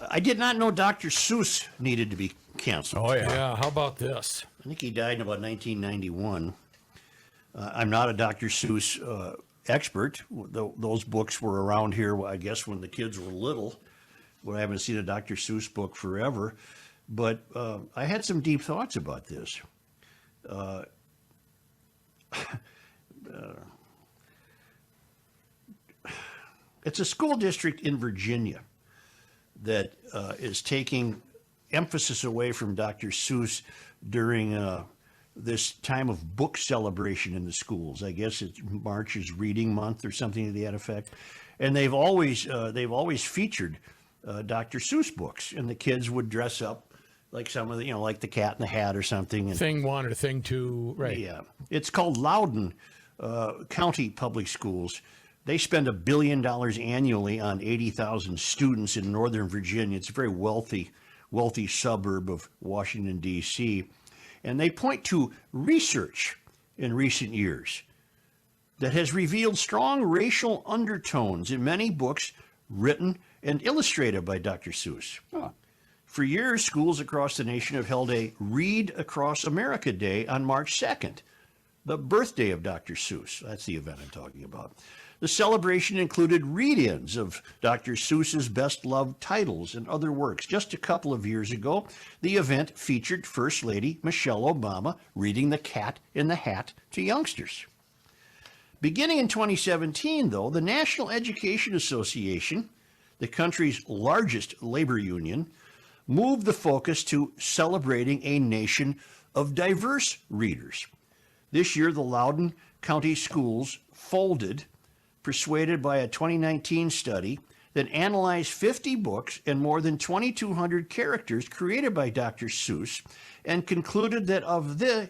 I did not know Dr. Seuss needed to be canceled. Oh, yeah. Yeah, how about this? I think he died in about 1991. I'm not a Dr. Seuss expert. Those books were around here, I guess, when the kids were little. But I haven't seen a Dr. Seuss book forever. But I had some deep thoughts about this. It's a school district in Virginia that is taking emphasis away from Dr. Seuss during this time of book celebration in the schools. I guess March is Reading Month or something to that effect, and they've always featured Dr. Seuss books, and the kids would dress up like some of the, like the Cat in the Hat or something. And, Thing 1 or Thing 2, right? Yeah, it's called Loudoun County Public Schools. They spend $1 billion annually on 80,000 students in Northern Virginia. It's a very wealthy suburb of Washington, D.C. And they point to research in recent years that has revealed strong racial undertones in many books written and illustrated by Dr. Seuss. Huh. For years, schools across the nation have held a Read Across America Day on March 2nd, the birthday of Dr. Seuss. That's the event I'm talking about. The celebration included read-ins of Dr. Seuss's best-loved titles and other works. Just a couple of years ago, the event featured First Lady Michelle Obama reading The Cat in the Hat to youngsters. Beginning in 2017, though, the National Education Association, the country's largest labor union, moved the focus to celebrating a nation of diverse readers. This year, the Loudoun County Schools folded, persuaded by a 2019 study that analyzed 50 books and more than 2,200 characters created by Dr. Seuss, and concluded that of the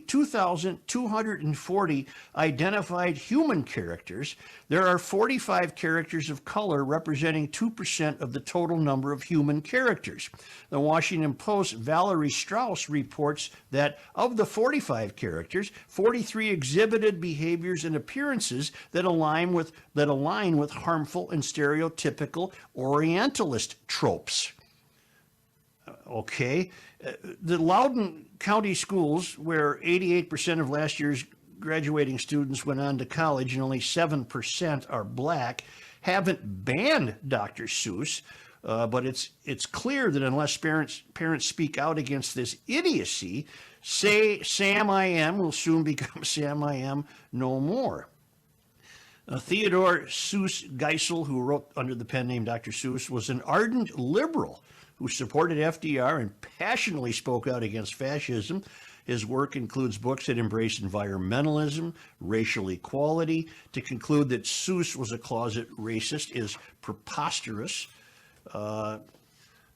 2,240 identified human characters, there are 45 characters of color representing 2% of the total number of human characters. The Washington Post's Valerie Strauss reports that of the 45 characters, 43 exhibited behaviors and appearances that align with harmful and stereotypical Orientalist tropes. Okay. The Loudoun County Schools, where 88% of last year's graduating students went on to college and only 7% are black, haven't banned Dr. Seuss, but it's clear that unless parents speak out against this idiocy, say Sam I Am will soon become Sam I Am no more. Theodore Seuss Geisel, who wrote under the pen name Dr. Seuss, was an ardent liberal who supported FDR and passionately spoke out against fascism. His work includes books that embrace environmentalism, racial equality. To conclude that Seuss was a closet racist is preposterous.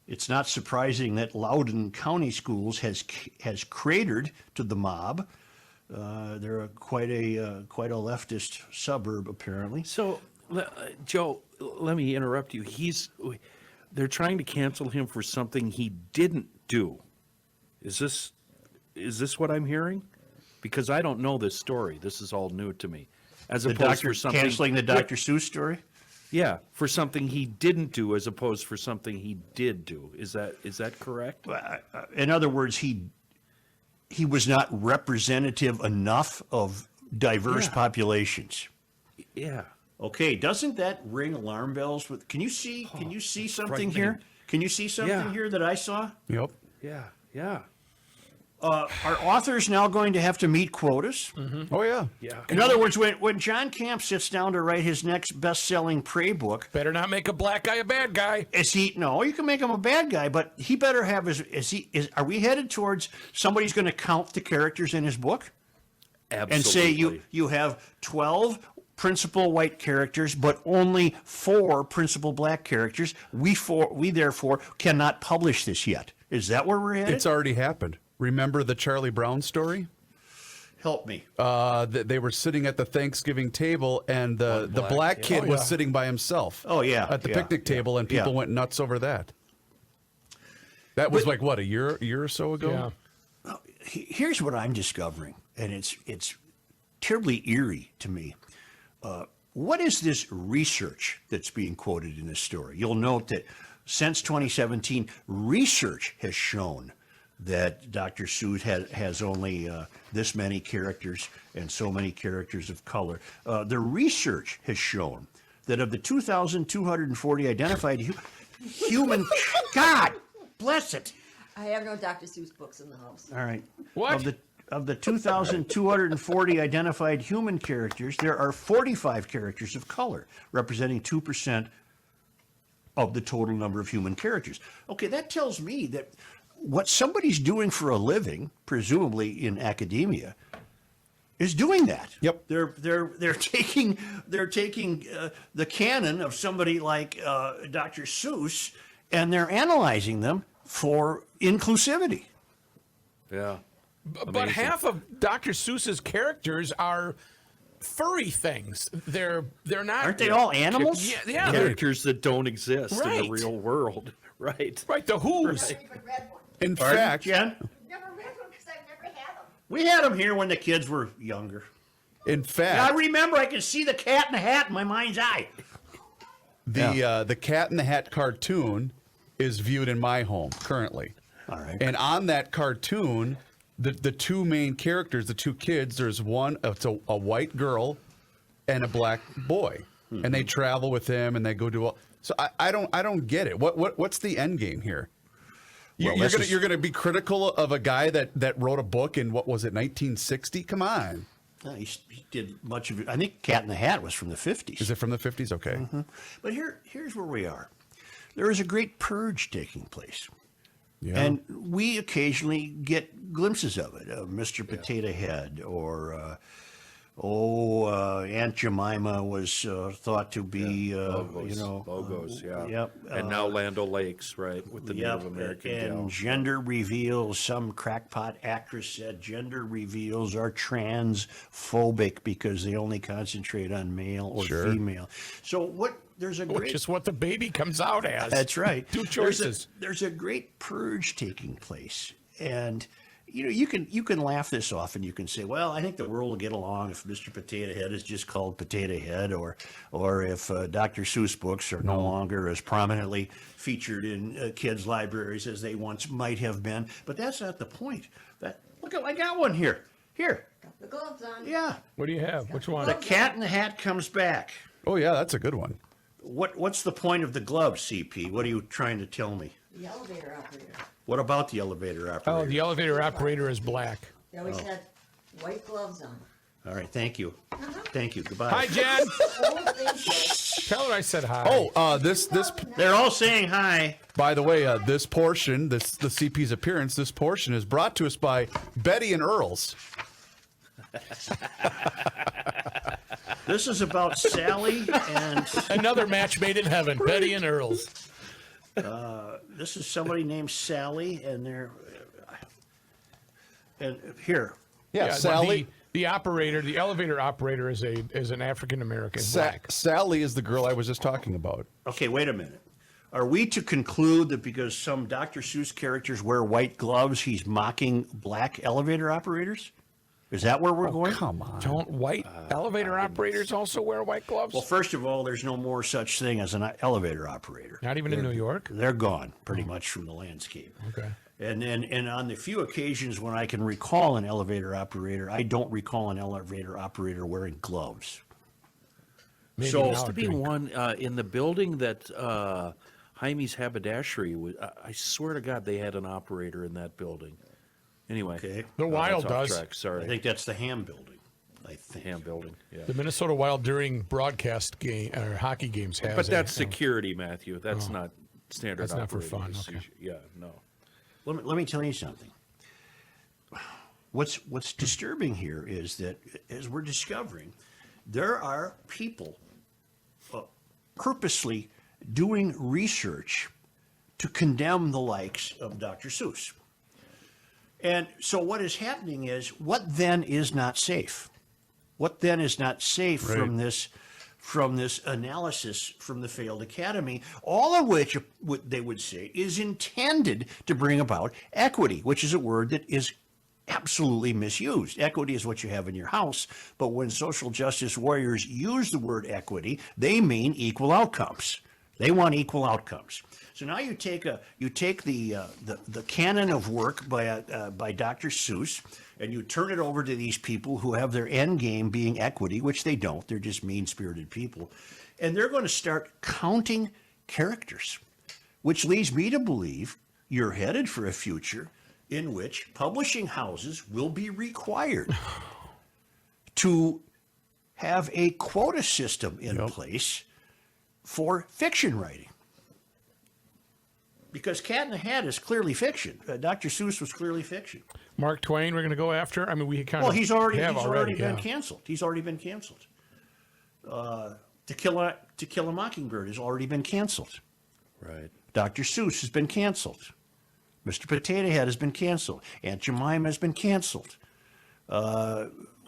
It's not surprising that Loudoun County Schools has cratered to the mob. They're quite a leftist suburb, apparently. So, Joe, let me interrupt you. They're trying to cancel him for something he didn't do. Is this what I'm hearing? Because I don't know this story. This is all new to me. As opposed to something canceling the Dr. Seuss story? Yeah, for something he didn't do as opposed for something he did do. Is that correct? In other words, he was not representative enough of diverse populations. Yeah. Okay, doesn't that ring alarm bells? Can you see something here? Can you see something here that I saw? Yep. Yeah. Are authors now going to have to meet quotas? Mm-hmm. Oh, yeah. Yeah. In other words, when John Camp sits down to write his next best-selling prey book, Better not make a black guy a bad guy. no, you can make him a bad guy, but he better have are we headed towards somebody's going to count the characters in his book? Absolutely. And say you have 12 principal white characters, but only 4 principal black characters. We therefore cannot publish this yet. Is that where we're headed? It's already happened. Remember the Charlie Brown story? Help me. They were sitting at the Thanksgiving table, and the black kid was sitting by himself. Oh, yeah. At the picnic table, and people went nuts over that. That was like, what, a year or so ago? Yeah. Here's what I'm discovering, and it's terribly eerie to me. What is this research that's being quoted in this story? You'll note that since 2017, research has shown that Dr. Seuss has only this many characters and so many characters of color. The research has shown that of the 2,240 identified human, God bless it. I have no Dr. Seuss books in the house. All right. What? Of the 2,240 identified human characters, there are 45 characters of color, representing 2% of the total number of human characters. Okay, that tells me that what somebody's doing for a living, presumably in academia, is doing that. Yep. They're taking the canon of somebody like Dr. Seuss, and they're analyzing them for inclusivity. Yeah. But Amazing. half of Dr. Seuss's characters are furry things. They're not. Aren't they all animals? Yeah. Characters that don't exist in Right. the real world. Right. Right. The Who's. Never even read one. In Pardon, fact, Jen? Never read one because I've never had them. We had them here when the kids were younger. in I fact, remember I could see the cat in the hat in my mind's eye. the Cat in the Hat cartoon is viewed in my home currently. All right. And on that cartoon, the two main characters, the two kids, there's one, it's a white girl and a black boy. And they travel with him and they go do all. So I don't get it. What's the end game here? Well, You're gonna be critical of a guy that wrote a book in, what was it, 1960? Come on. No, he did much of it. I think Cat in the Hat was from the 50s. Is it from the 50s? Okay. But here's where we are. There is a great purge taking place. Yeah. And we occasionally get glimpses of it. Mr. Potato Head or, Aunt Jemima was thought to be, Bogos, yeah. Yep. And now Land O'Lakes, right, with the Yep, Native American and gal. gender reveals, some crackpot actress said gender reveals are transphobic because they only concentrate on male or Sure. female. So there's a Which great... is what the baby comes out as. That's right. Two choices. There's a great purge taking place. And you can laugh this off and you can say, well, I think the world will get along if Mr. Potato Head is just called Potato Head, or if Dr. Seuss books are no longer as prominently featured in kids' libraries as they once might have been. But that's not the point. Look, I got one here. Here. Got the gloves on. Yeah. What do you have? Which one? The Cat in the Hat comes back. Oh, yeah, that's a good one. What's the point of the gloves, CP? What are you trying to tell me? The elevator operator. What about the elevator operator? Oh, the elevator operator is black. They always had white gloves on. All right, thank you. Thank you. Goodbye. Hi, Jen. Old things. Tell her I said hi. Oh, this They're all saying hi. by the way, this portion, the CP's appearance, this portion is brought to us by Betty and Earl's. This is about Sally, and Another match made in heaven. Betty and Earl's. this is somebody named Sally, and here. Yeah, Sally. The operator, the elevator operator, is an African American. Black. Sally is the girl I was just talking about. Okay, wait a minute. Are we to conclude that because some Dr. Seuss characters wear white gloves, he's mocking black elevator operators? Is that where we're going? Come on. Don't white elevator operators also wear white gloves? Well, first of all, there's no more such thing as an elevator operator. Not even in New York? They're gone pretty much from the landscape. Okay. And on the few occasions when I can recall an elevator operator, I don't recall an elevator operator wearing gloves. Maybe So- now Used to be drink. one in the building that Jaime's haberdashery was. I swear to God, they had an operator in that building. Anyway, Okay. The Wild that's off does. track, I Sorry, think that's the Ham building. I think. Ham building. Yeah, The Minnesota Wild during broadcast game or hockey games has. but a- that's security, Matthew. That's not standard. That's not for operating fun, procedure. okay. Yeah, no. Let me tell you something. What's disturbing here is that, as we're discovering, there are people purposely doing research to condemn the likes of Dr. Seuss. And so what is happening is, what then is not safe? What then is not safe from this analysis from the failed academy, all of which, what they would say, is intended to bring about equity, which is a word that is absolutely misused. Equity is what you have in your house, but when social justice warriors use the word equity, they mean equal outcomes. They want equal outcomes. So now you take the canon of work by Dr. Seuss, and you turn it over to these people who have their end game being equity, which they don't. They're just mean-spirited people, and they're going to start counting characters, which leads me to believe you're headed for a future in which publishing houses will be required to have a quota system in place for fiction writing. Because Cat in the Hat is clearly fiction. Dr. Seuss was clearly fiction. Mark Twain, we're going to go after. I mean, we kind Well, of he's already have been yeah. canceled. He's already been canceled. To Kill a Mockingbird has already been canceled. Right. Dr. Seuss has been canceled. Mr. Potato Head has been canceled. Aunt Jemima has been canceled.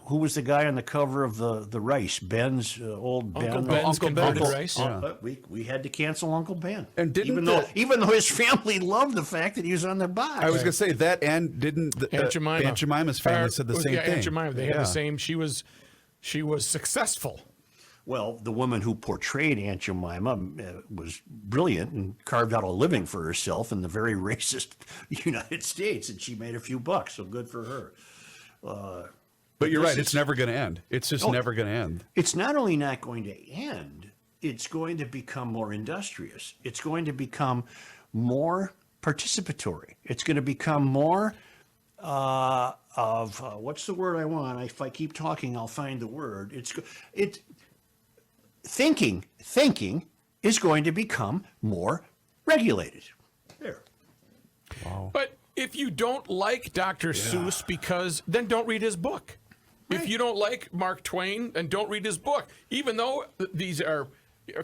Who was the guy on the cover of the Rice? Ben's old Ben. Uncle Ben's Uncle converted Ben's. rice. Yeah. We had to cancel Uncle Ben. And didn't even though his family loved the fact that he was on their box. I was gonna say that, and didn't Aunt Jemima. Aunt Jemima's family said the same thing. Aunt Jemima, they had the same. She was successful. Well, the woman who portrayed Aunt Jemima was brilliant and carved out a living for herself in the very racist United States, and she made a few bucks, so good for her. But you're this right; it's is- never going to end. It's just never going to end. It's not only not going to end, it's going to become more industrious. It's going to become more participatory. It's going to become more what's the word I want? If I keep talking, I'll find the word. Thinking is going to become more regulated. There. But if you don't like Dr. Seuss, then don't read his book. If you don't like Mark Twain, then don't read his book. Even though these are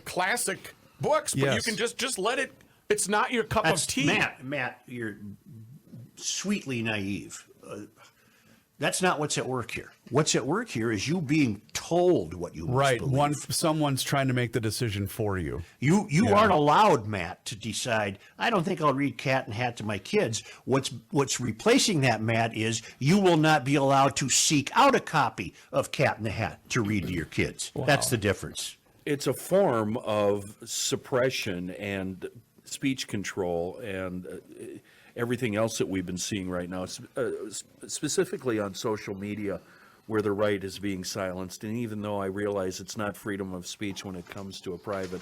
classic books, but you can just let it. It's not your cup of tea. Matt, you're sweetly naive. That's not what's at work here. What's at work here is you being told what you must believe. Someone's trying to make the decision for you. You aren't allowed, Matt, to decide, I don't think I'll read Cat in Hat to my kids. What's replacing that, Matt, is you will not be allowed to seek out a copy of Cat in the Hat to read to your kids. Wow. That's the difference. It's a form of suppression and speech control and everything else that we've been seeing right now, specifically on social media, where the right is being silenced. And even though I realize it's not freedom of speech when it comes to a private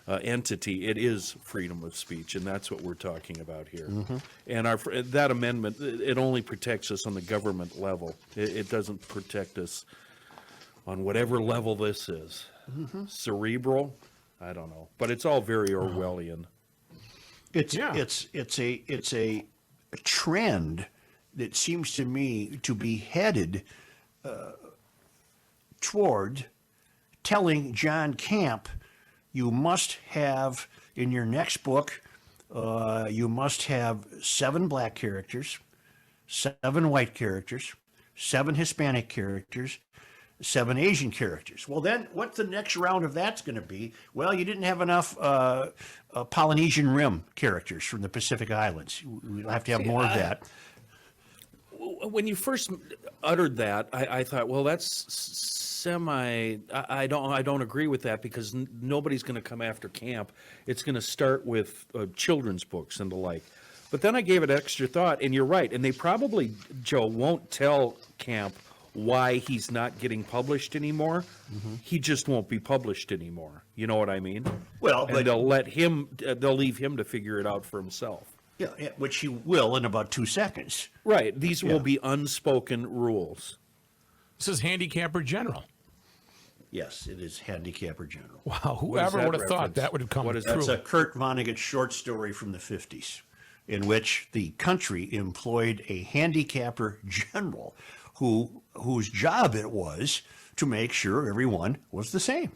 entity, it is freedom of speech, and that's what we're talking about here. Mm-hmm. And that amendment, it only protects us on the government level. It doesn't protect us on whatever level this is. Mm-hmm. Cerebral, I don't know, but it's all very Orwellian. It's a trend that seems to me to be headed toward telling John Camp, you must have in your next book, you must have 7 black characters, 7 white characters, 7 Hispanic characters, 7 Asian characters. Well, then what's the next round of that's going to be? Well, you didn't have enough Polynesian Rim characters from the Pacific Islands. We'll have to have more of that. When you first uttered that, I thought, well, that's semi. I don't agree with that, because nobody's going to come after Camp. It's going to start with children's books and the like. But then I gave it extra thought, and you're right. And they probably, Joe, won't tell Camp why he's not getting published anymore. Mm-hmm. He just won't be published anymore. You know what I mean? Well, and but they'll leave him to figure it out for himself. Yeah, which he will in about 2 seconds. Right. These will be unspoken rules. This is Handicapper General. Yes, it is Handicapper General. Wow, whoever would have thought that would have come true. That's a Kurt Vonnegut short story from the 50s, in which the country employed a handicapper general whose job it was to make sure everyone was the same.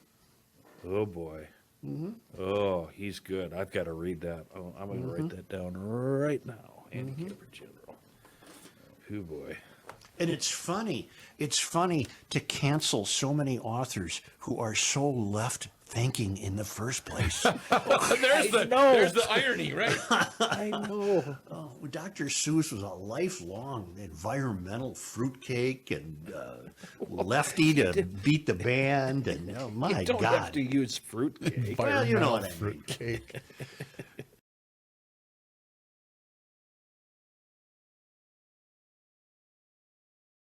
Oh, boy. Mm-hmm. Oh, he's good. I've got to read that. Oh, I'm going to write that down right now. Handicapper General. Oh, boy. And it's funny to cancel so many authors who are so left thinking in the first place. There's the irony, right? I know. Oh Dr. Seuss was a lifelong environmental fruitcake and lefty to beat the band, and oh my You don't God. have to use fruitcake. Well, you know what I mean. Fruitcake.